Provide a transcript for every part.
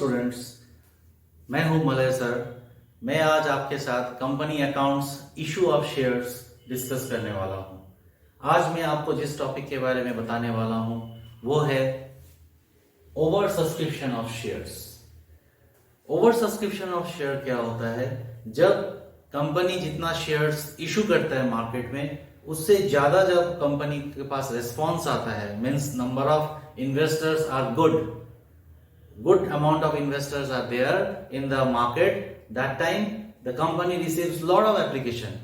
Students, मैं हूं Malay sir. मैं आज आपके साथ company accounts issue of shares discuss करने वाला हूं। आज मैं आपको जिस टॉपिक के बारे में बताने वाला हूं वो है over subscription of shares. Over subscription of share क्या होता है? जब कंपनी जितना शेयर्स इशू करता है मार्केट में, उससे ज्यादा जब कंपनी के पास रिस्पॉन्स आता है, means number of investors are good amount of investors are there in the market, that time the company receives lot of application.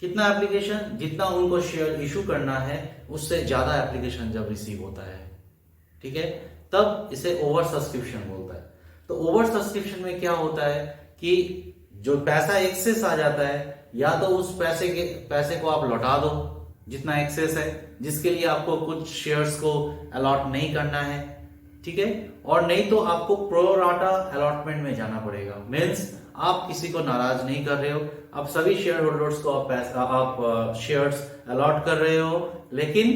कितना एप्लीकेशन? जितना उनको शेयर इशू करना है उससे ज्यादा एप्लीकेशन जब रिसीव होता है, ठीक है, तब इसे ओवर सब्सक्रिप्शन बोलता है। तो ओवर सब्सक्रिप्शन में क्या होता है कि जो पैसा एक्सेस आ जाता है, या तो उस पैसे को आप लौटा दो जितना एक्सेस है, जिसके लिए आपको कुछ शेयर्स को अलॉट नहीं करना है, ठीक है, और नहीं तो आपको प्रो राटा अलॉटमेंट में जाना पड़ेगा। मीन्स आप किसी को नाराज नहीं कर रहे हो, आप सभी शेयर होल्डर्स को आप शेयर्स अलॉट कर रहे हो, लेकिन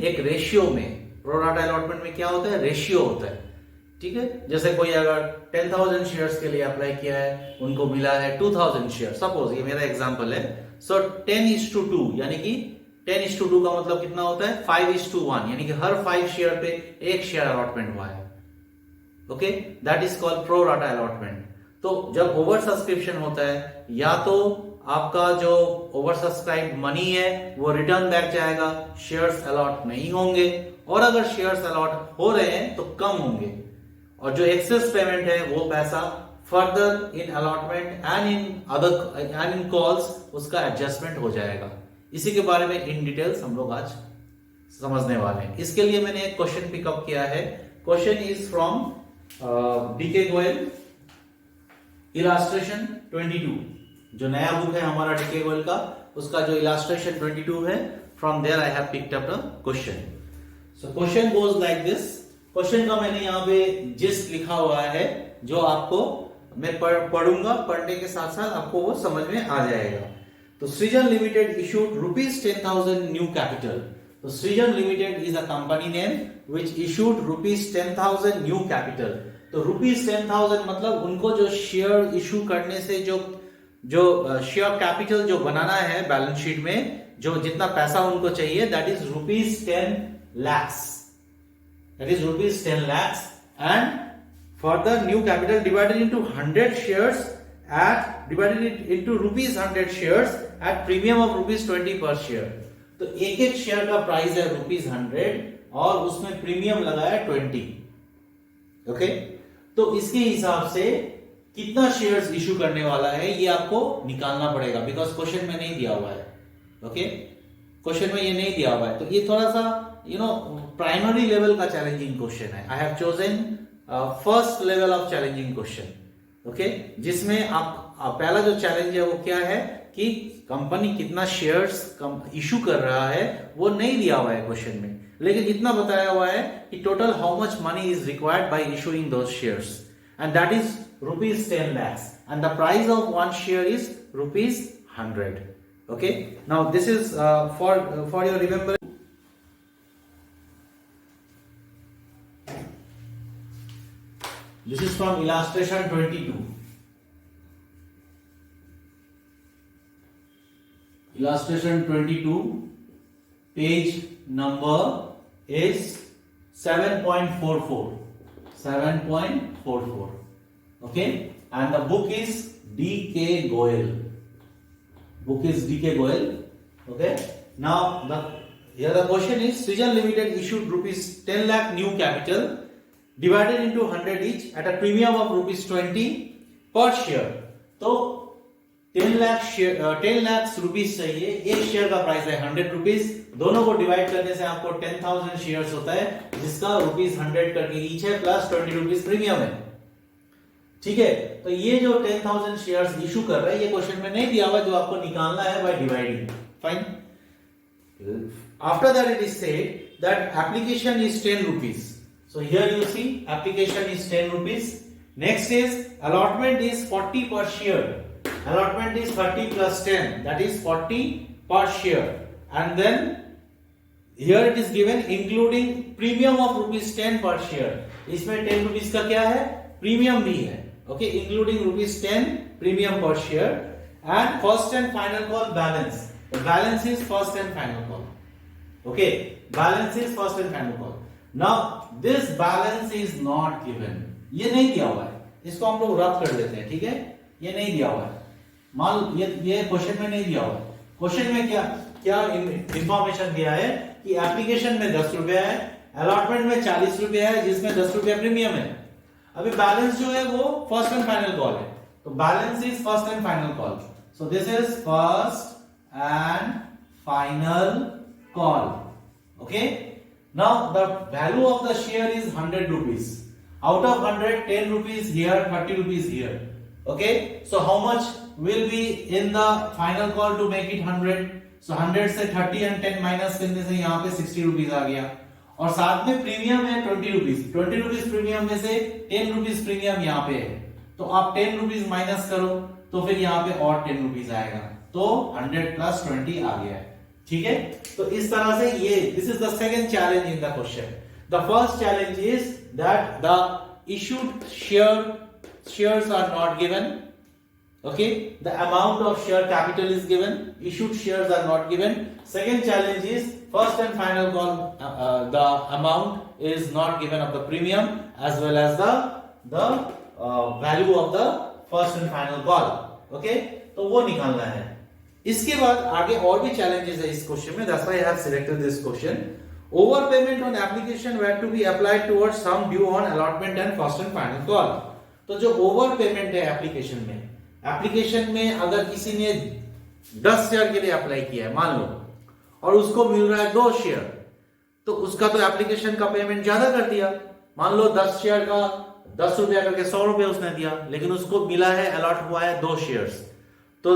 एक रेशियो में। प्रो राटा अलॉटमेंट में क्या होता है? रेशियो होता है, ठीक है। जैसे कोई अगर 10,000 शेयर्स के लिए अप्लाई किया है, उनको मिला है 2,000 शेयर, सपोज ये मेरा एग्जांपल है। सो 10:2, यानी कि 10:2 का मतलब कितना होता है? 5:1, यानी कि हर 5 शेयर पे एक शेयर अलॉटमेंट हुआ है। Okay, that is called pro rata allotment. तो जब ओवर सब्सक्रिप्शन होता है, या तो आपका जो ओवर सब्सक्राइब मनी है वो रिटर्न बैक जाएगा, शेयर्स अलॉट नहीं होंगे, और अगर शेयर्स अलॉट हो रहे हैं तो कम होंगे, और जो एक्सेस पेमेंट है वो पैसा further in allotment and in calls उसका एडजस्टमेंट हो जाएगा। इसी के बारे में इन डिटेल्स हम लोग आज समझने वाले हैं। इसके लिए मैंने एक क्वेश्चन पिकअप किया है। Question is from DK Goyal, illustration 22। जो नया बुक है हमारा डीके गोयल का, उसका जो इलास्ट्रेशन 22 है, from there I have picked up the question. So question goes like this. Question का मैंने यहाँ पे जिस्ट लिखा हुआ है, जो आपको मैं पढ़ूंगा, पढ़ने के साथ साथ आपको वो समझ में आ जाएगा। तो सृजन limited issued rupees 10,000 new capital. तो सृजन limited is a company name which issued rupees 10,000 new capital. तो rupees 10,000 मतलब उनको जो शेयर इशू करने से जो शेयर कैपिटल जो बनाना है बैलेंस शीट में, जो जितना पैसा उनको चाहिए, that is rupees 10 lakhs. That is rupees 10 lakhs, and further new capital divided into 100 shares divided it into rupees 100 shares at premium of rupees 20 per share. तो एक एक शेयर का प्राइस है rupees 100 और उसमें प्रीमियम लगा है 20। ओके, तो इसके हिसाब से कितना शेयर्स इशू करने वाला है ये आपको निकालना पड़ेगा, बिकॉज क्वेश्चन में नहीं दिया हुआ है। ओके, क्वेश्चन में ये नहीं दिया हुआ है, तो ये थोड़ा सा प्राइमरी लेवल का चैलेंजिंग क्वेश्चन है। I have chosen first level of challenging question. Okay, जिसमें आप पहला जो चैलेंज है वो क्या है कि कंपनी कितना शेयर्स इशू कर रहा है वो नहीं दिया हुआ है क्वेश्चन में, लेकिन इतना बताया हुआ है कि total how much money is required by issuing those shares, and that is rupees 10 lakhs, and the price of one share is rupees 100. Okay, now this is for your remember. This is from illustration 22. Illustration 22, page number is 7.44. 7.44. Okay, and the book is D.K. Goyal. Book is D.K. Goyal. Okay, now here the question is: Srijan Limited issued rupees 10 lakh new capital, divided into 100 each at a premium of rupees 20 per share. तो 10 lakh rupees चाहिए, एक share का price है 100 rupees, दोनों को divide करने से आपको 10,000 शेयर्स होता है, जिसका रुपीज 100 करके ईच है, प्लस 20 रुपीज प्रीमियम है। ठीक है, तो ये जो 10,000 शेयर्स इशू कर रहा है, ये क्वेश्चन में नहीं दिया हुआ, जो आपको निकालना है by dividing. Fine, after that it is said that application is 10 rupees. So here you see application is 10 rupees. Next is allotment is 40 per share. Allotment is 30 plus 10, that is 40 per share. And then here it is given including premium of ₹10 per share. इसमें 10 rupees का क्या है, premium भी है. Okay, including ₹10 premium पर share and first and final call balance. Balance is first and final call. Okay, balance is first and final call. Now this balance is not given. ये नहीं दिया हुआ है, इसको हम लोग रद्द कर देते हैं. ठीक है, ये नहीं दिया हुआ है. मान ये क्वेश्चन में नहीं दिया हुआ है. क्वेश्चन में क्या इंफॉर्मेशन दिया है कि एप्लीकेशन में 10 रुपया है, अलॉटमेंट में 40 रुपया है, जिसमें 10 रुपया प्रीमियम है. अभी बैलेंस जो है वो फर्स्ट एंड फाइनल कॉल है, तो balance is first and final call. So this is first and final call. Okay, now the value of the share is 100 rupees. Out of 100, 10 rupees here, 30 rupees here. Okay, so how much will be in the final call to make it 100? So 100 से 30 and 10 minus करने से यहाँ पे 60 rupees आ गया. और साथ में premium है 20 रुपीज. 20 रुपीज प्रीमियम में से 10 रुपीज प्रीमियम यहाँ पे है, तो आप 10 रुपीज माइनस करो तो फिर यहाँ पे और 10 रुपीज आएगा. तो 100 प्लस 20 आ गया है. ठीक है, तो इस तरह से ये this is the second challenge in the question. The first challenge is that the issued shares are not given. Okay, the amount of share capital is given, issued shares are not given. Second challenge is first and final call, the amount is not given of the premium as well as the value of the first and final call. Okay, तो वो निकालना है. इसके बाद आगे और भी challenges है इस क्वेश्चन में. That's why I have selected this question. Overpayment on application were to be applied towards sum due on allotment and first and final call. तो जो ओवर पेमेंट है एप्लीकेशन में अगर किसी ने 10 शेयर के लिए अप्लाई किया है मान लो, और उसको मिल रहा है 2 शेयर, तो उसका तो एप्लीकेशन का पेमेंट ज्यादा कर दिया. मान लो 10 शेयर का 10 रुपया करके 100 रुपया उसने दिया, लेकिन उसको मिला है, अलॉट हुआ है 2 शेयर्स, तो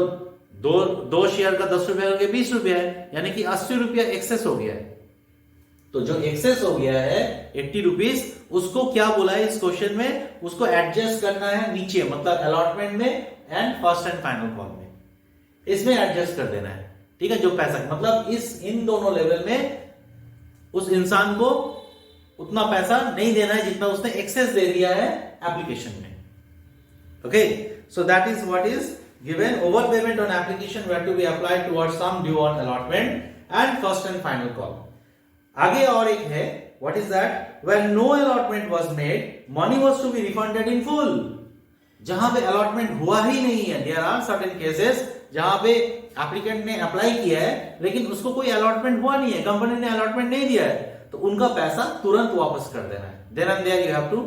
दो शेयर का 10 रुपया करके 20 रुपया है, यानी कि 80 रुपया एक्सेस हो गया है. तो जो एक्सेस हो गया है 80 रुपीज, उसको क्या बोला है इस क्वेश्चन में, उसको एडजस्ट करना है नीचे, मतलब अलॉटमेंट में and first and final call में, इसमें एडजस्ट कर देना है. ठीक है, जो पैसा मतलब इन दोनों लेवल में उस इंसान को उतना पैसा नहीं देना है जितना उसने एक्सेस दे दिया है एप्लीकेशन में. Okay, so that is what is given. Over payment on application where to be applied towards sum due on allotment and first and final call. आगे और एक है, what is that, when no allotment was made, money was to be refunded in full. जहां पे allotment हुआ ही नहीं है, there are certain cases जहां पे एप्लीकेंट ने अप्लाई किया है लेकिन उसको कोई अलॉटमेंट हुआ नहीं है, कंपनी ने अलॉटमेंट नहीं दिया है, तो उनका पैसा तुरंत वापस कर देना है. then and there you have to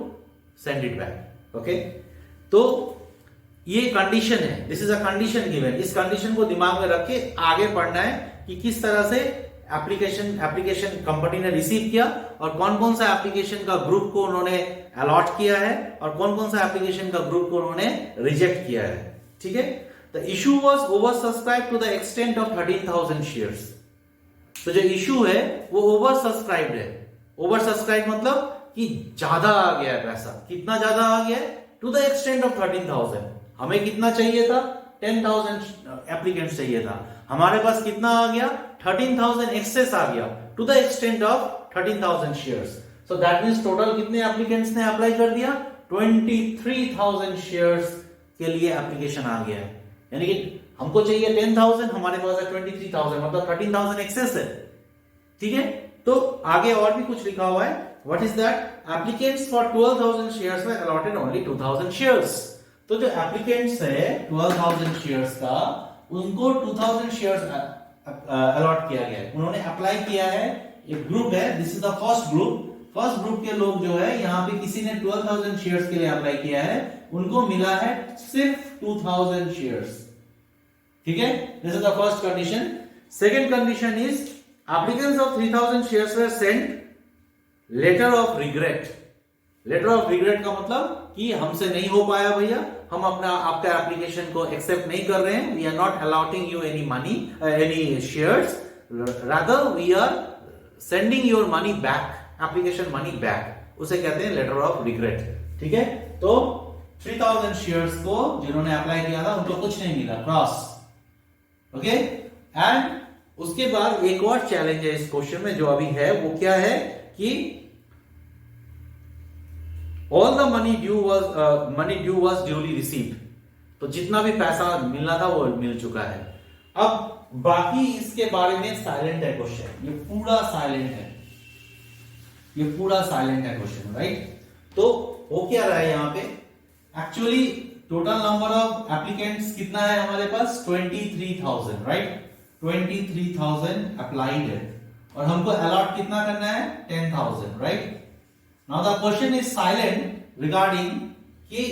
send it back. Okay, तो ये कंडीशन है, this is a condition given. इस कंडीशन को दिमाग में रख के आगे पढ़ना है कि किस तरह से एप्लीकेशन कंपनी ने रिसीव किया और कौन कौन सा एप्लीकेशन का ग्रुप को उन्होंने अलॉट किया है और कौन कौन सा एप्लीकेशन का ग्रुप को उन्होंने रिजेक्ट किया है. ठीक है, the issue was over subscribe to the extent of 13,000 shares. तो जो इशू है वो ओवर सब्सक्राइब्ड है. ओवर सब्सक्राइब मतलब कि ज्यादा आ गया है पैसा. कितना ज्यादा आ गया है? To the extent of 13,000. हमें कितना चाहिए था? 10,000 एप्लीकेंट्स चाहिए था, हमारे पास कितना आ गया? 13,000 एक्सेस आ गया टू the extent of 13,000 shares. So that means total कितने एप्लीकेंट्स ने अप्लाई कर दिया? 23,000 शेयर्स के लिए एप्लीकेशन आ गया है. यानी कि हमको चाहिए 10,000, हमारे पास है 23,000, मतलब 13,000 एक्सेस है. ठीक है, तो आगे और भी कुछ लिखा हुआ है. What is that? Applicants for 12,000 shares were allotted only 2,000 shares. तो जो एप्लीकेंट्स है 12,000 शेयर्स का, उनको 2,000 शेयर्स अलॉट किया गया है. उन्होंने अप्लाई किया है, एक ग्रुप है, this is the first group. First group के लोग जो है यहाँ पे किसी ने 12,000 शेयर्स के लिए अप्लाई किया है, उनको मिला है सिर्फ 2,000 शेयर्स. ठीक है, this is the first condition. Second condition is applicants of 3,000 shares were sent letter of regret. Letter of regret का मतलब कि हमसे नहीं हो पाया भैया, हम आपका एप्लीकेशन को एक्सेप्ट नहीं कर रहे हैं, we are not allotting you any money, any shares, rather we are sending your money back, application money back. उसे कहते हैं लेटर ऑफ रिग्रेट. ठीक है, तो 3,000 शेयर्स को जिन्होंने अप्लाई किया था उनको कुछ नहीं मिला, क्रॉस. ओके, एंड उसके बाद एक और चैलेंज है इस क्वेश्चन में जो अभी है, वो क्या है कि all the money due was duly received, तो जितना भी पैसा मिलना था वो मिल चुका है। अब बाकी इसके बारे में साइलेंट है क्वेश्चन, ये पूरा साइलेंट है, ये पूरा साइलेंट है क्वेश्चन, राइट। तो वो क्या रहा है यहाँ पे, actually total number of applicants कितना है हमारे पास, 23,000, राइट। 23,000 अप्लाइड है और हमको अलॉट कितना करना है, 10,000, right. Now the question is silent regarding कि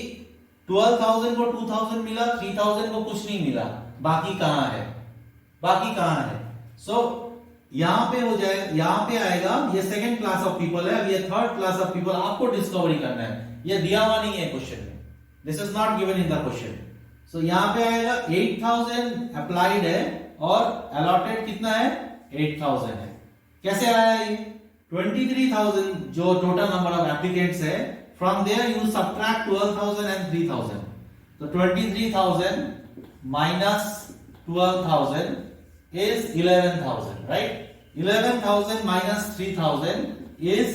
12,000 को 2,000 मिला, 3,000 को कुछ नहीं मिला, बाकी कहां है, बाकी कहां है। सो यहां पे हो जाए, यहां पे आएगा, ये सेकंड क्लास ऑफ पीपल है, अब ये थर्ड क्लास ऑफ पीपल आपको डिस्कवरी करना है, ये दिया हुआ नहीं है क्वेश्चन में, this is not given in the question. So यहां पे आएगा 8,000 अप्लाइड है और अलॉटेड कितना है, 8,000 है। कैसे आया ये 23,000 जो टोटल नंबर ऑफ एप्लीकेंट्स है, from there you subtract 12,000 and 3,000, तो 23,000 minus 12,000 is 11,000, right? 11,000 minus 3,000 is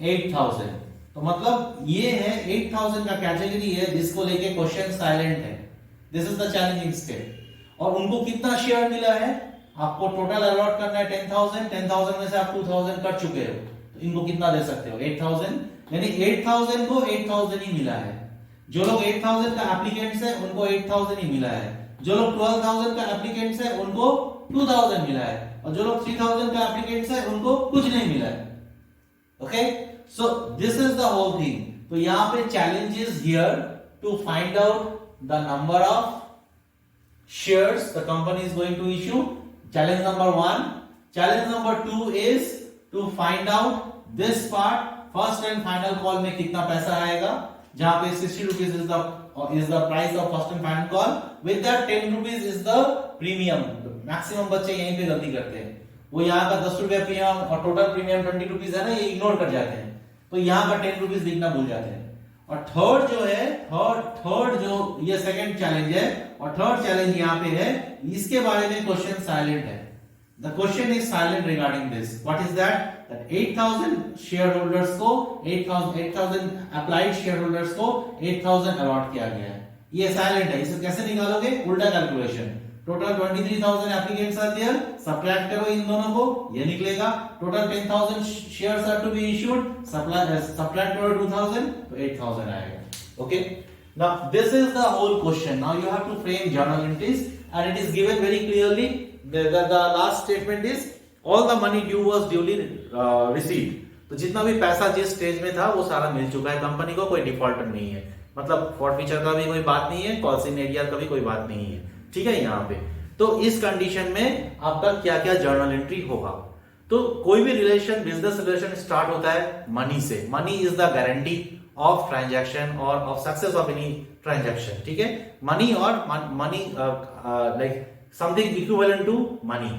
8,000। तो मतलब ये है 8,000 का कैटेगरी है जिसको लेके क्वेश्चन साइलेंट है, this is the challenging step. और उनको कितना शेयर मिला है, आपको टोटल अलॉट करना है 10,000, 10,000 में से आप 2,000 कर चुके हो, तो इनको कितना दे सकते हो, 8,000, यानी 8,000 को 8,000 ही मिला है। जो लोग 8,000 का एप्लीकेंट्स है उनको 8,000 ही मिला है, जो लोग 12,000 का एप्लीकेंट्स है उनको 2,000 मिला है, और जो लोग 3,000 का एप्लीकेंट्स है उनको कुछ नहीं मिला है। Okay, so this is the whole thing. तो यहां पे challenge is here to find out the number of shares the company is going to issue, challenge number 1। Challenge number 2 is to find out this part, first and final call में कितना पैसा आएगा, जहां पे 60 rupees is the price of first and final call, with that 10 rupees is the premium। Maximum बच्चे यहीं पे गलती करते हैं, वो यहाँ का 10 रुपया प्रीमियम और टोटल प्रीमियम 20 रुपीज है ना, ये इग्नोर कर जाते हैं, तो यहाँ का 10 रुपीज देखना भूल जाते हैं। और थर्ड जो है, थर्ड जो ये सेकंड चैलेंज है, और थर्ड चैलेंज यहाँ पे है, इसके बारे में क्वेश्चन साइलेंट है, the question is silent regarding this। what is that 8,000 shareholders को 8,000 applied shareholders को 8,000 अलॉट किया गया है, ये साइलेंट है। इसे कैसे निकालोगे, उल्टा calculation, total 23,000 applicants are there, subtract करो इन दोनों को, ये निकलेगा। Total 10,000 shares are to be issued, subtract करो 2,000 तो 8,000 आएगा। Okay, now this is the whole question. Now you have to frame journal entries and it is given very clearly, the last statement is all the money due was duly received। तो जितना भी पैसा जिस stage में था वो सारा मिल चुका है कंपनी को, कोई डिफॉल्टर नहीं है, मतलब फोर्टफीचर का भी कोई बात नहीं है, कॉल्सिंग एरिया का भी कोई बात नहीं है, ठीक है यहाँ पे। तो इस कंडीशन में आपका क्या क्या जर्नल एंट्री होगा, तो कोई भी रिलेशन, बिजनेस रिलेशन स्टार्ट होता है मनी से, money is the guarantee of transaction और of success of any transaction, ठीक है। मनी और money like something equivalent to money,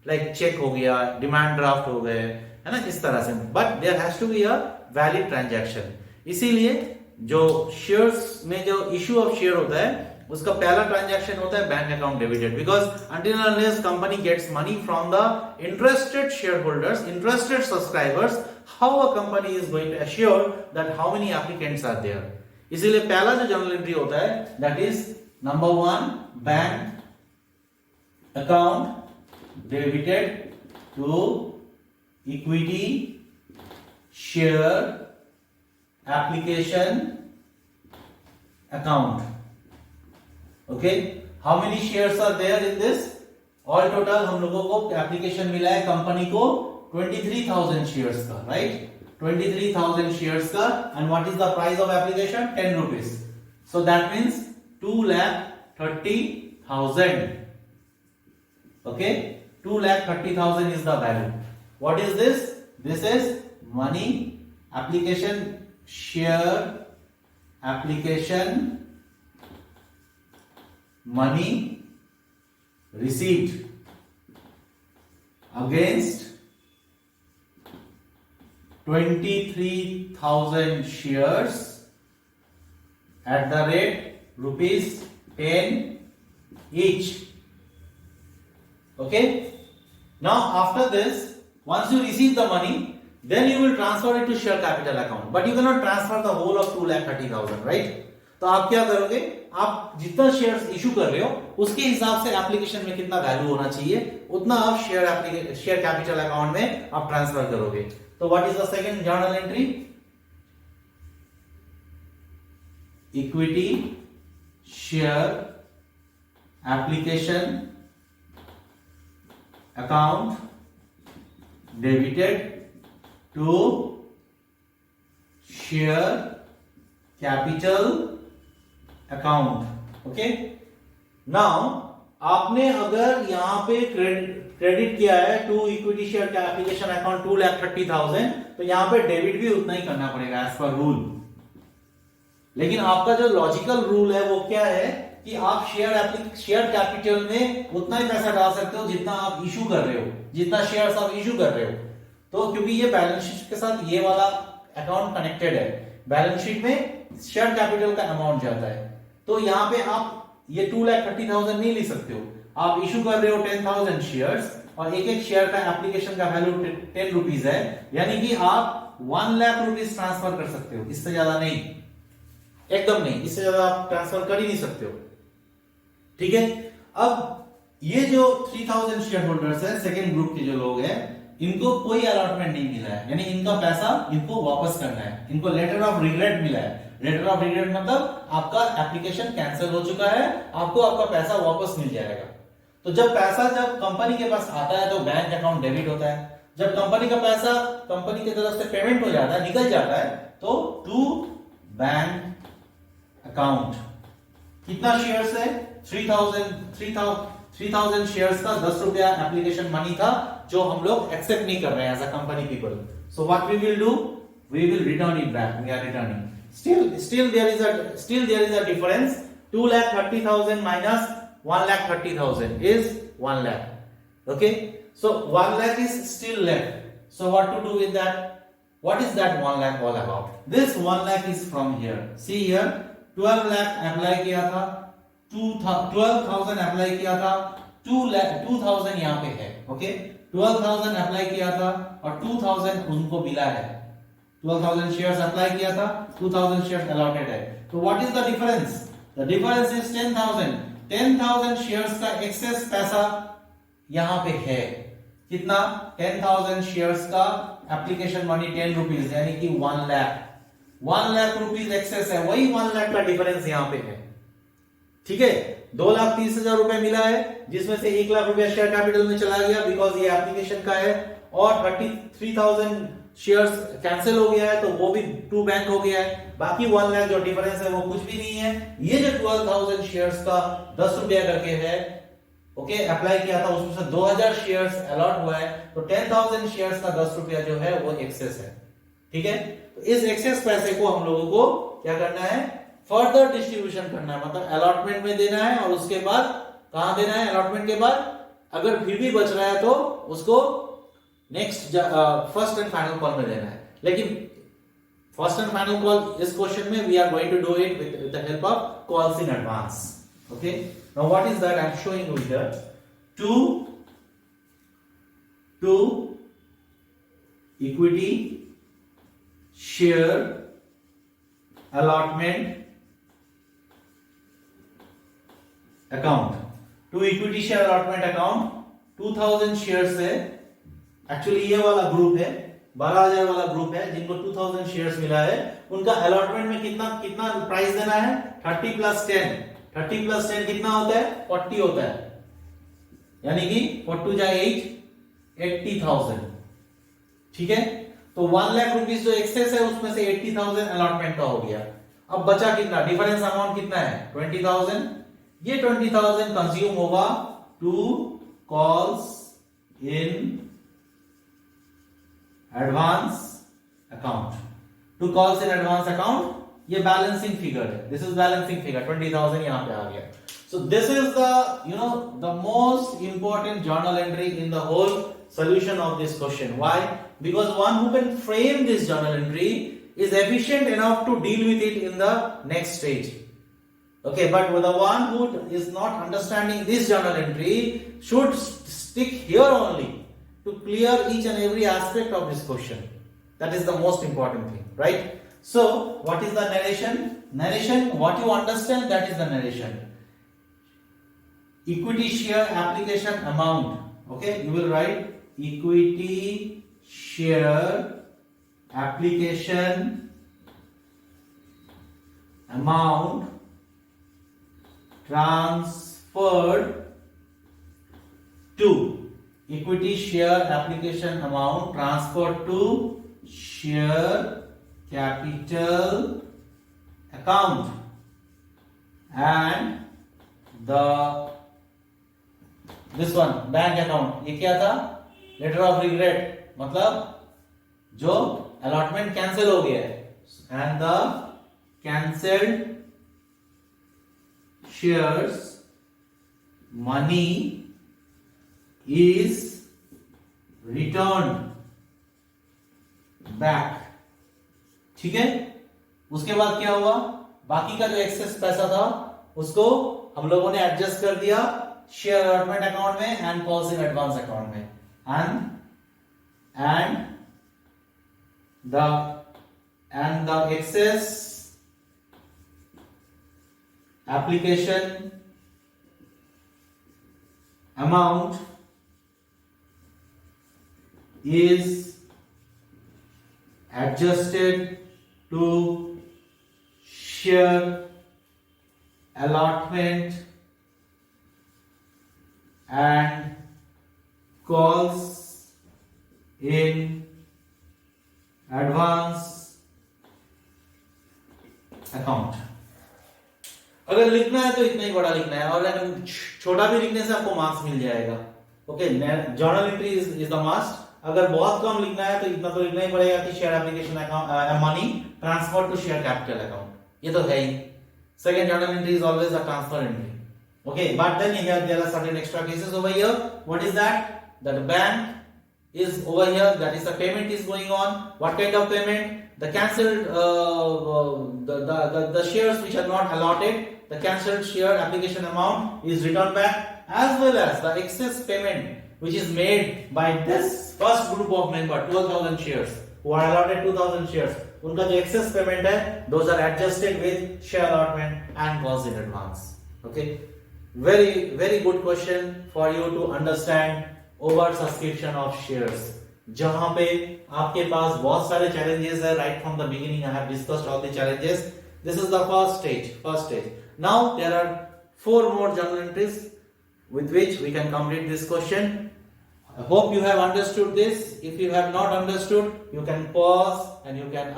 like cheque हो गया, डिमांड ड्राफ्ट हो गए, है ना, इस तरह से, but there has to be a valid transaction. इसीलिए जो शेयर्स में जो इश्यू ऑफ शेयर होता है उसका पहला ट्रांजैक्शन होता है bank account debited, because until and unless company gets money from the interested share holders, interested subscribers, how a company is going to assure that how many applicants are there. इसीलिए पहला जो journal entry होता है that is number 1 bank account debited to equity share application account. Okay, how many shares are there in this? All total हम लोगों को application मिला है कंपनी को 23,000 शेयर्स का, राइट, 23,000 शेयर्स का, and what is the price of application? 10 rupees. So that means 2,30,000. Okay, 2,30,000 is the value. What is this? This is money, application, share, application, money received against 23,000 shares at the rate rupees 10 each, Okay, now after this, once you receive the money, then you will transfer it to share capital account, but you cannot transfer the whole of 2,30,000, right? तो आप क्या करोगे, आप जितना shares issue कर रहे हो उसके हिसाब से एप्लीकेशन में कितना वैल्यू होना चाहिए उतना आप शेयर कैपिटल अकाउंट में आप ट्रांसफर करोगे. तो what is the second journal entry? Equity share application account debited to share capital account. Okay, now आपने अगर यहां पे क्रेडिट किया है टू इक्विटी शेयर का एप्लीकेशन अकाउंट 2,30,000, तो यहां पे डेबिट भी उतना ही करना पड़ेगा एज पर रूल. लेकिन आपका जो लॉजिकल रूल है वो क्या है कि आप शेयर कैपिटल में उतना ही पैसा डाल सकते हो जितना आप इशू कर रहे हो, जितना शेयर्स आप इशू कर रहे हो. तो क्योंकि ये बैलेंस शीट के साथ ये वाला अकाउंट कनेक्टेड है, बैलेंस शीट में शेयर कैपिटल का अमाउंट जाता है. तो यहां पे आप ये 2,30,000 नहीं ले सकते हो. आप इशू कर रहे हो 10,000 शेयर्स और एक एक शेयर का एप्लीकेशन का वैल्यू 10 रुपीज है, यानी कि आप 1 लाख रुपीज ट्रांसफर कर सकते हो, इससे ज्यादा नहीं, एकदम नहीं, इससे ज्यादा आप ट्रांसफर कर ही नहीं सकते हो. ठीक है, अब ये जो 3,000 शेयर होल्डर्स है, सेकेंड ग्रुप के जो लोग हैं, इनको कोई अलॉटमेंट नहीं मिला है, यानी इनका पैसा इनको वापस करना है. इनको लेटर ऑफ रिग्रेट मिला है. लेटर ऑफ रिग्रेट मतलब आपका एप्लीकेशन कैंसिल हो चुका है, आपको आपका पैसा वापस मिल जाएगा. तो जब कंपनी के पास आता है तो बैंक अकाउंट डेबिट होता है. जब कंपनी का पैसा कंपनी की तरफ से पेमेंट हो जाता है, निकल जाता है, तो टू बैंक अकाउंट. कितना शेयर्स है? 3,000 शेयर्स का 10 रुपया एप्लीकेशन मनी था जो हम लोग एक्सेप्ट नहीं कर रहे हैं as a company people. So what we will do, we will return it back. We are returning. Still there is a difference. 2,30,000 minus 1,30,000 is 1 lakh. Okay, so 1 lakh is still left. So what to do with that? What is that 1 lakh all about? This 1 lakh is from here. See here, 12 lakh apply किया था, 12,000 apply किया था, 2,000 यहाँ पे है. Okay, 12,000 apply किया था और 2,000 उनको मिला है. 12,000 शेयर्स अप्लाई किया था, 2,000 शेयर्स अलॉटेड है. तो what is the difference? The difference is 10,000. 10,000 shares का एक्सेस पैसा यहां पे है. कितना? 10,000 शेयर्स का एप्लीकेशन मनी 10 रुपीज, यानी कि 1 लाख. 1 लाख रुपीज एक्सेस है, वही 1 लाख का डिफरेंस यहां पे है. ठीक है, 2,30,000 रुपए मिला है, जिसमें से 1 लाख रुपया शेयर कैपिटल में चला गया बिकॉज ये एप्लीकेशन का है, और 33,000 शेयर्स कैंसिल हो गया है तो वो भी टू बैंक हो गया है. बाकी 1 लाख जो डिफरेंस है वो कुछ भी नहीं है. ये जो 12,000 शेयर्स का 10 रुपया करके है, ओके, अप्लाई किया था, उसमें से 2,000 शेयर्स अलॉट हुआ है, तो 10,000 शेयर्स का 10 रुपया जो है वो एक्सेस है. ठीक है, तो इस एक्सेस पैसे को हम लोगों को क्या करना है? फर्दर डिस्ट्रीब्यूशन करना है, मतलब अलॉटमेंट में देना है, और उसके बाद कहां देना है? अलॉटमेंट के बाद अगर फिर भी बच रहा है तो उसको next first and final call में देना है. लेकिन फर्स्ट एंड फाइनल कॉल इस क्वेश्चन में we are going to do it with the help of calls in advance. Okay, now what is that? I am showing you here. To equity share allotment account. To equity share allotment account 2,000 shares है. Actually ये वाला group है, 12,000 वाला group है, जिनको 2,000 shares मिला है, उनका अलॉटमेंट में कितना प्राइस देना है? 30 प्लस 10. 30 प्लस 10 कितना होता है? 40 होता है, यानी कि 42 जा 8, 80,000. ठीक है, तो 1 लाख रुपीस जो एक्सेस है उसमें से 80,000 अलॉटमेंट का हो गया. अब बचा कितना? डिफरेंस अमाउंट कितना है? 20,000. ये 20,000 कंज्यूम होगा to calls in advance account. To calls in advance account, ये बैलेंसिंग फिगर है. This is balancing figure. 20,000 यहां पे आ गया. So this is the most important journal entry in the whole solution of this question. Why? Because one who can frame this journal entry is efficient enough to deal with it in the next stage. Okay, but the one who is not understanding this journal entry should stick here only to clear each and every aspect of this question. That is the most important thing, right? So, what is the narration? Narration, what you understand, that is the narration. Equity share application amount. Okay, you will write equity share application amount transferred to equity share application amount transferred to share capital account and the this one bank account. ये क्या था? Letter of regret, मतलब जो allotment cancel हो गया है. And the cancelled shares money is return back. ठीक है. उसके बाद क्या हुआ? बाकी का जो एक्सेस पैसा था उसको हम लोगों ने एडजस्ट कर दिया शेयर अलॉटमेंट अकाउंट में and calls in advance account में. and the excess application amount is adjusted to share allotment and calls in advance account. अगर लिखना है तो इतना ही बड़ा लिखना है, और अगर छोटा भी लिखने से आपको मार्क्स मिल जाएगा. Okay, journal entry is the must. अगर बहुत कम लिखना है तो इतना तो लिखना ही पड़ेगा कि share application account money transfer to share capital account. ये तो है ही. Second journal entry is always a transfer entry. Okay, but then here there are certain extra cases over here. What is that? That the bank is over here. That is the payment is going on. What kind of payment? The cancelled the shares which are not allotted. The cancelled share application amount is returned back, as well as the excess payment which is made by this first group of member 12,000 shares who are allotted 2,000 shares. उनका जो excess payment है, those are adjusted with share allotment and calls in advance. Okay. Very good question for you to understand over subscription of shares. जहां पे आपके पास बहुत सारे challenges है. Right from the beginning I have discussed all the challenges. This is the first stage. Now there are 4 more journal entries with which we can complete this question. I hope you have understood this. If you have not understood, you can pause and you can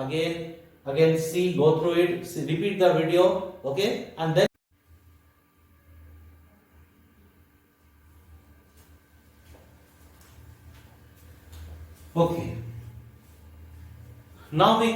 again see, go through it, repeat the video. Okay, and then okay, now we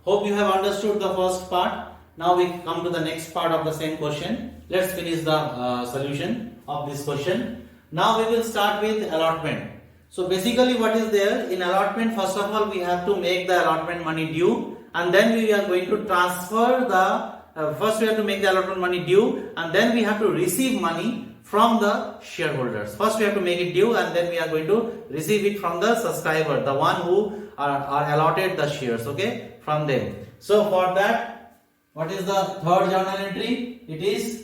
hope you have understood the first part. Now we come to the next part of the same question. Let's finish the solution of this question. Now we will start with allotment. So basically what is there in allotment? First of all, we have to make the allotment money due, and then we are going to transfer the first we have to make the allotment money due, and then we have to receive money from the shareholders. First we have to make it due, and then we are going to receive it from the subscriber, the one who are allotted the shares. Okay, from them. So for that, what is the third journal entry? It is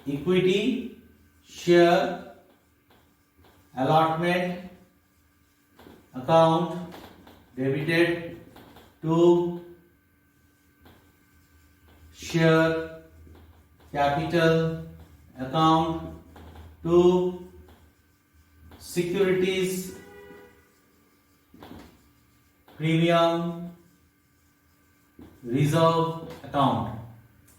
equity share allotment account debited to share capital account to securities premium reserve account.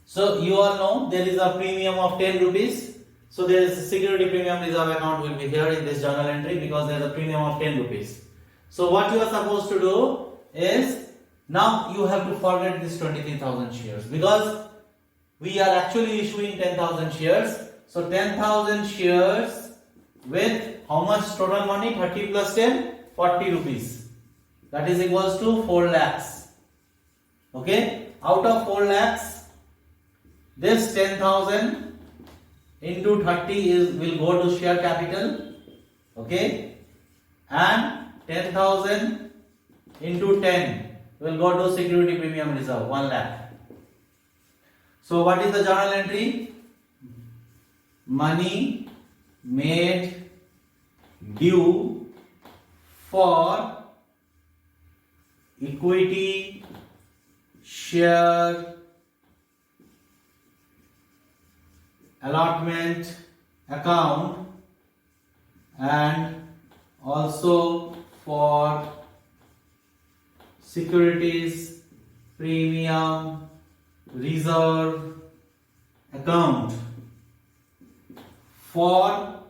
So you all know there is a premium of 10 rupees. So there is a security premium reserve account will be here in this journal entry because there is a premium of 10 rupees. So what you are supposed to do is, now you have to forget this 23,000 shares because we are actually issuing 10,000 shares. So 10,000 shares with how much total money? 30 plus 10, 40 rupees. That is equals to 4 lakhs. Okay, out of 4 lakhs, this 10,000 into 30 will go to share capital, okay, and 10,000 into 10 will go to security premium reserve, 1 lakh. So what is the journal entry? Money made due for equity share allotment account and also for securities premium reserve account for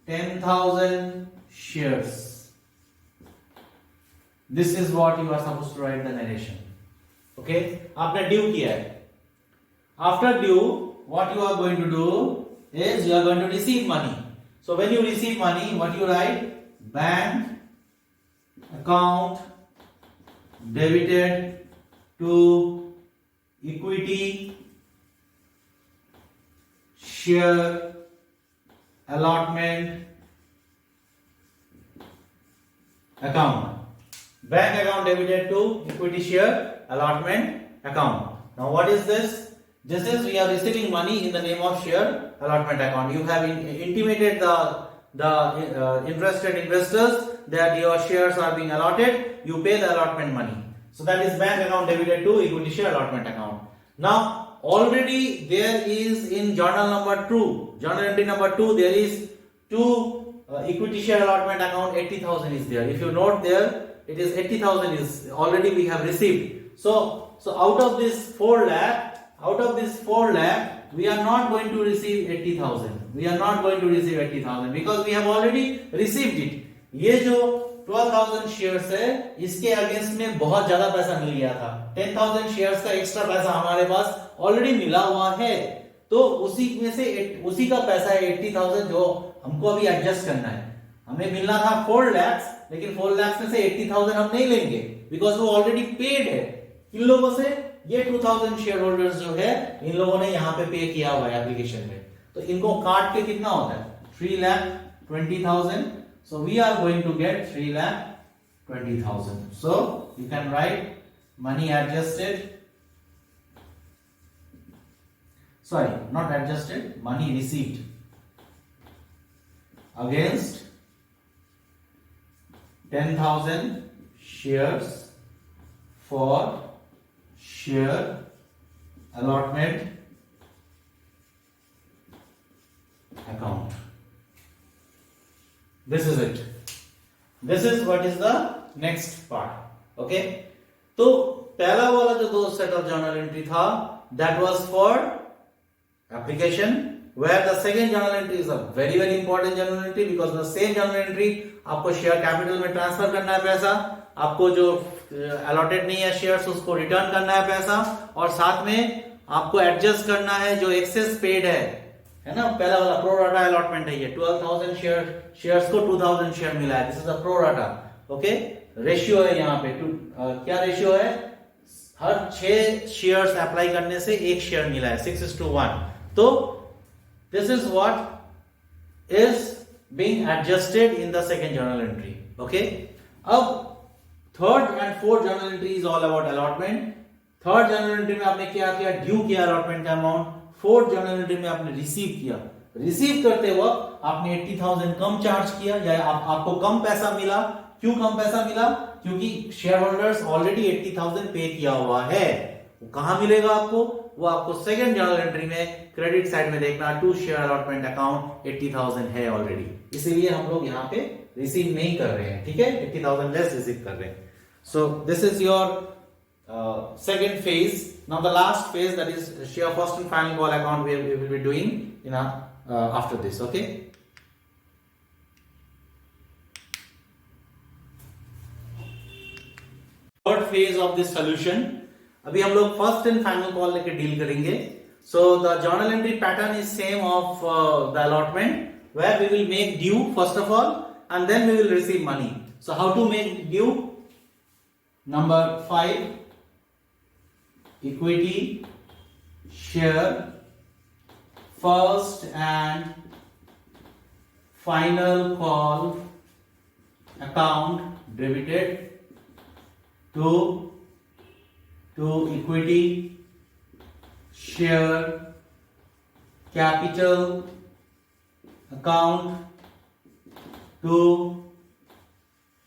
10,000 shares. This is what you are supposed to write the narration. Okay, आपने due किया है. After due, what you are going to do is you are going to receive money. So when you receive money, what you write? Bank account debited to equity share allotment account. Bank account debited to equity share allotment account. Now what is this? This is we are receiving money in the name of share allotment account. You have intimated the interested investors that your shares are being allotted. You pay the allotment money. So that is bank account debited to equity share allotment account. Now already there is in journal number 2, journal entry number 2, there is 2 equity share allotment account, 80,000 is there. If you note there, it is 80,000 is already we have received. So out of this 4 lakh, we are not going to receive 80,000. We are not going to receive 80,000 because we have already received it. ये जो 12,000 shares है, इसके against में बहुत ज्यादा पैसा मिल गया था. 10,000 शेयर्स का एक्स्ट्रा पैसा हमारे पास ऑलरेडी मिला हुआ है. तो उसी में से उसी का पैसा है 80,000 जो हमको अभी एडजस्ट करना है. हमें मिलना था 4 lakhs, लेकिन 4 lakhs में से 80,000 हम नहीं लेंगे बिकॉज वो ऑलरेडी पेड है. इन लोगों से ये 2,000 शेयर होल्डर्स जो है, इन लोगों ने यहाँ पे पे किया हुआ है एप्लीकेशन में. तो इनको काट के कितना होता है? 3,20,000. So we are going to get 3,20,000. So you can write money adjusted. Sorry, not adjusted, money received against 10,000 shares for share allotment account. This is it. This is what is the next part. Okay. तो पहला वाला जो दो set of journal entry था, that was for application, where the second journal entry is a very very important journal entry because the same journal entry आपको share capital में transfer करना है पैसा, आपको जो अलॉटेड नहीं है शेयर्स उसको रिटर्न करना है पैसा, और साथ में आपको एडजस्ट करना है जो एक्सेस पेड है ना. पहला वाला प्रो राटा अलॉटमेंट है, ये 12,000 शेयर्स को 2,000 शेयर मिला है. This is a pro rata. Okay, ratio है यहाँ पे क्या रेशियो है? हर 6 शेयर्स अप्लाई करने से 1 शेयर मिला है, 6:1. तो this is what is being adjusted in the second journal entry. Okay, अब third and fourth journal entry is all about allotment. Third journal entry में आपने क्या किया? ड्यू किया अलॉटमेंट का अमाउंट. फोर्थ जर्नल एंट्री में आपने रिसीव किया. रिसीव करते वक्त आपने 80,000 कम चार्ज किया या आपको कम पैसा मिला. क्यों कम पैसा मिला? क्योंकि शेयर होल्डर्स ऑलरेडी 80,000 पे किया हुआ है. वो कहां मिलेगा आपको? वो आपको सेकंड जर्नल एंट्री में क्रेडिट साइड में देखना, टू शेयर अलॉटमेंट अकाउंट 80,000 है ऑलरेडी, इसीलिए हम लोग यहाँ पे रिसीव नहीं कर रहे हैं. ठीक है, 80,000 लेस रिसीव कर रहे हैं. सो this is your second phase. Now the last phase, that is share first and final call account, we will be doing after this. Okay, third phase of this solution. अभी हम लोग first and final call लेके deal करेंगे. So the journal entry pattern is same of the allotment, where we will make due first of all and then we will receive money. So how to make due? Number 5, equity share first and final call account debited to equity share capital account to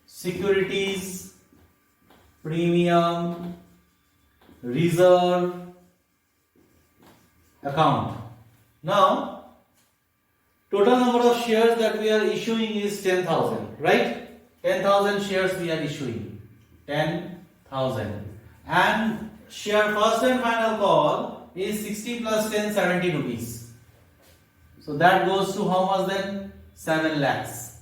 securities premium reserve account. Now total number of shares that we are issuing is 10,000, right? 10,000 shares we are issuing. 10,000. And share first and final call is 60 plus 10, 70 rupees. So that goes to how much then? 7 lakhs.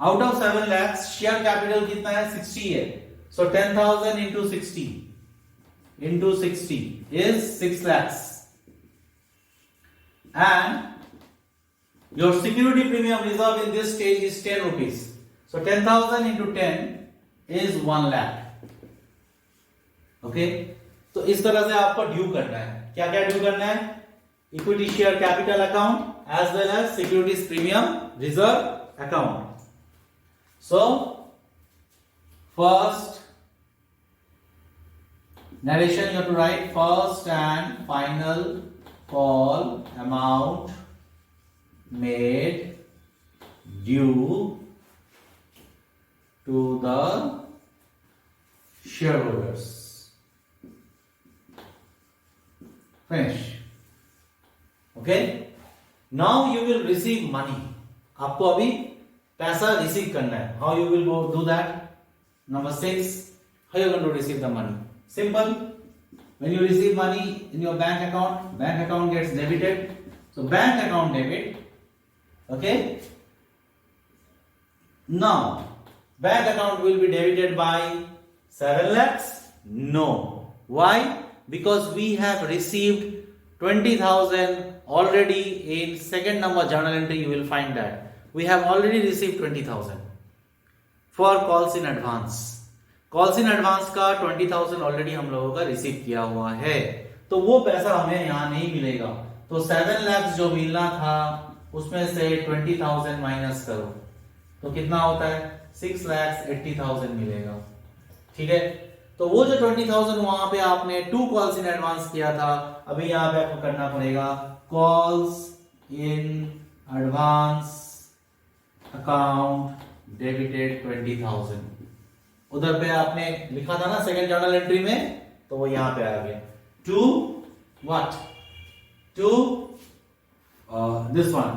Out of 7 lakhs, share capital कितना है? 60 है. So 10,000 into 60 is 6 lakhs. And your security premium reserve in this stage is 10 rupees. So 10,000 into 10 is 1 lakh. Okay? तो इस तरह से आपको due करना है. क्या क्या ड्यू करना है? Equity share capital account as well as securities premium reserve account. So first narration, you have to write first and final call amount made due to the shareholders. Finish. Okay. Now you will receive money. आपको अभी पैसा receive करना है. How you will go do that? Number 6. How you going to receive the money? Simple. When you receive money in your bank account gets debited. So bank account debit. Okay. Now bank account will be debited by 7 lakhs? No. Why? Because we have received 20,000 already in second number journal entry. You will find that we have already received 20,000 for calls in advance. Calls in advance का 20,000 already हम लोगों का receive किया हुआ है, तो वो पैसा हमें यहाँ नहीं मिलेगा. तो 7 लाख जो मिलना था उसमें से 20,000 माइनस करो तो कितना होता है? 6,80,000 मिलेगा. ठीक है. तो वो जो 20,000 वहां पे आपने 2 कॉल्स इन एडवांस किया था, अभी यहाँ पे आपको करना पड़ेगा calls in advance account debited 20,000. उधर पे आपने लिखा था ना सेकंड जर्नल एंट्री में, तो वो यहां पे आ गया. To what? To this one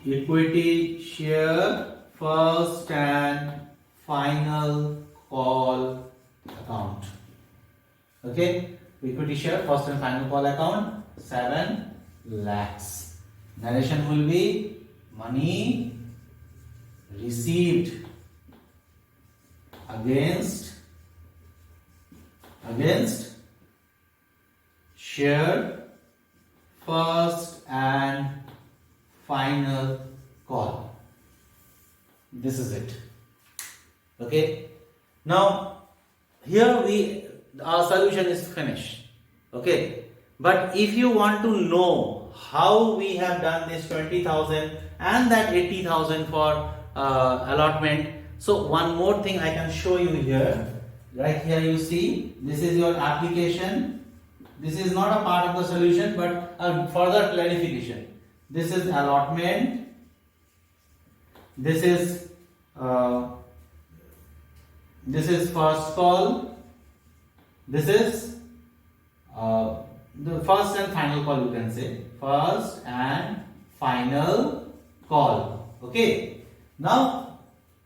equity share first and final call account. Okay. Equity share first and final call account 7 lakhs. Narration will be money received against share first and final call. This is it. Okay. Now here our solution is finished. Okay. But if you want to know how we have done this 20,000 and that 80,000 for allotment, so one more thing I can show you here. Right here you see this is your application. This is not a part of the solution but a further clarification. This is allotment. This is first call. This is the first and final call, you can say first and final call. Okay. Now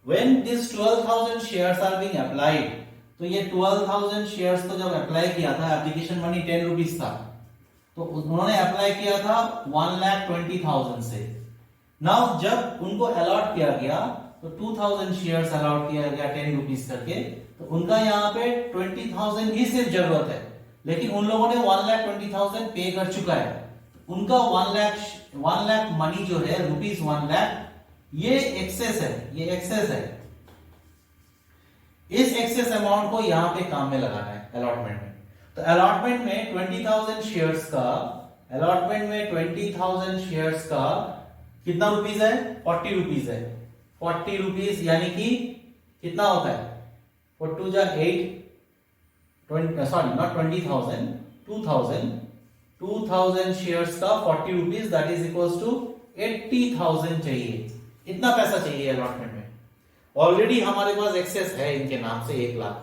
when this 12,000 shares are being applied, तो ये 12,000 shares तो जब apply किया था, application money 10 rupees था, तो उन्होंने apply किया था 1,20,000 से. नाउ जब उनको अलॉट किया गया तो 2,000 शेयर्स अलॉट किया गया 10 रुपीज करके, तो उनका यहाँ पे 20,000 की सिर्फ जरूरत है, लेकिन उन लोगों ने 1,20,000 पे कर चुका है. उनका 1 लाख मनी जो है रुपीज 1 लाख, ये एक्सेस है. इस एक्सेस अमाउंट को यहां पे काम में लगाना है अलॉटमेंट में. तो अलॉटमेंट में 20,000 शेयर्स का, अलॉटमेंट में 20,000 शेयर्स का कितना रुपीस है? 40 रुपीस है। 40 रुपीस यानी कि कितना होता है? 4 2 जा 8, सॉरी नॉट 20,000, 2,000 शेयर्स का 40 rupees, that is equals to 80,000 चाहिए। इतना पैसा चाहिए अलॉटमेंट में। ऑलरेडी हमारे पास एक्सेस है इनके नाम से 1 लाख,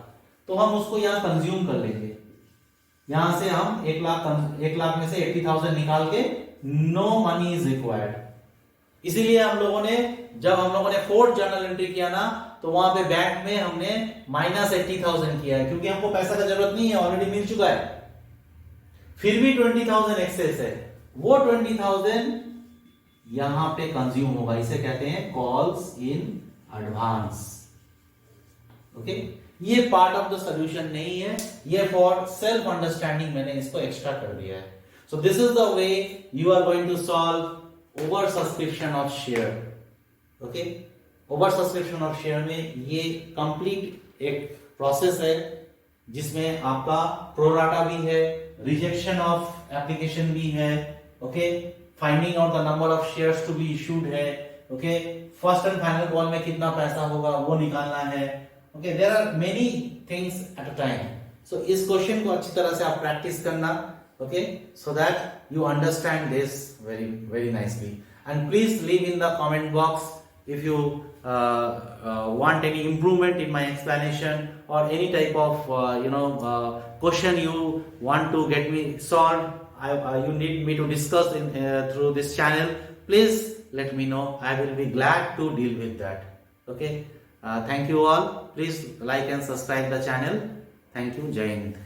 तो हम उसको यहां कंज्यूम कर लेंगे। यहां से हम 1 लाख में से 80,000 निकाल के नो मनी इज रिक्वायर्ड। इसीलिए जब हम लोगों ने फोर्थ जर्नल एंट्री किया ना, तो वहां पे बैंक में हमने -80,000 किया है, क्योंकि हमको पैसा का जरूरत नहीं है, ऑलरेडी मिल चुका है। फिर भी 20,000 एक्सेस है, वो 20,000 यहां पे कंज्यूम होगा। इसे कहते हैं कॉल्स इन एडवांस। ओके, ये पार्ट ऑफ द सोल्यूशन नहीं है, ये फॉर सेल्फ अंडरस्टैंडिंग मैंने इसको एक्स्ट्रा कर दिया है। So this is the way you are going to solve over subscription of share. Okay, over subscription of share में ये कंप्लीट एक प्रोसेस है जिसमें आपका प्रोराटा भी है, रिजेक्शन ऑफ एप्लीकेशन भी है, okay, finding out the number of shares to be issued है, okay, first and final call में कितना पैसा होगा वो निकालना है। Okay, there are many things at a time. So इस क्वेश्चन को अच्छी तरह से आप प्रैक्टिस करना, okay, so that you understand this very very nicely. And please leave in the comment box if you want any improvement in my explanation or any type of question you want to get me solved, you need me to discuss in through this channel, please let me know. I will be glad to deal with that. Okay, thank you all. Please like and subscribe the channel. Thank you. Jai Hind.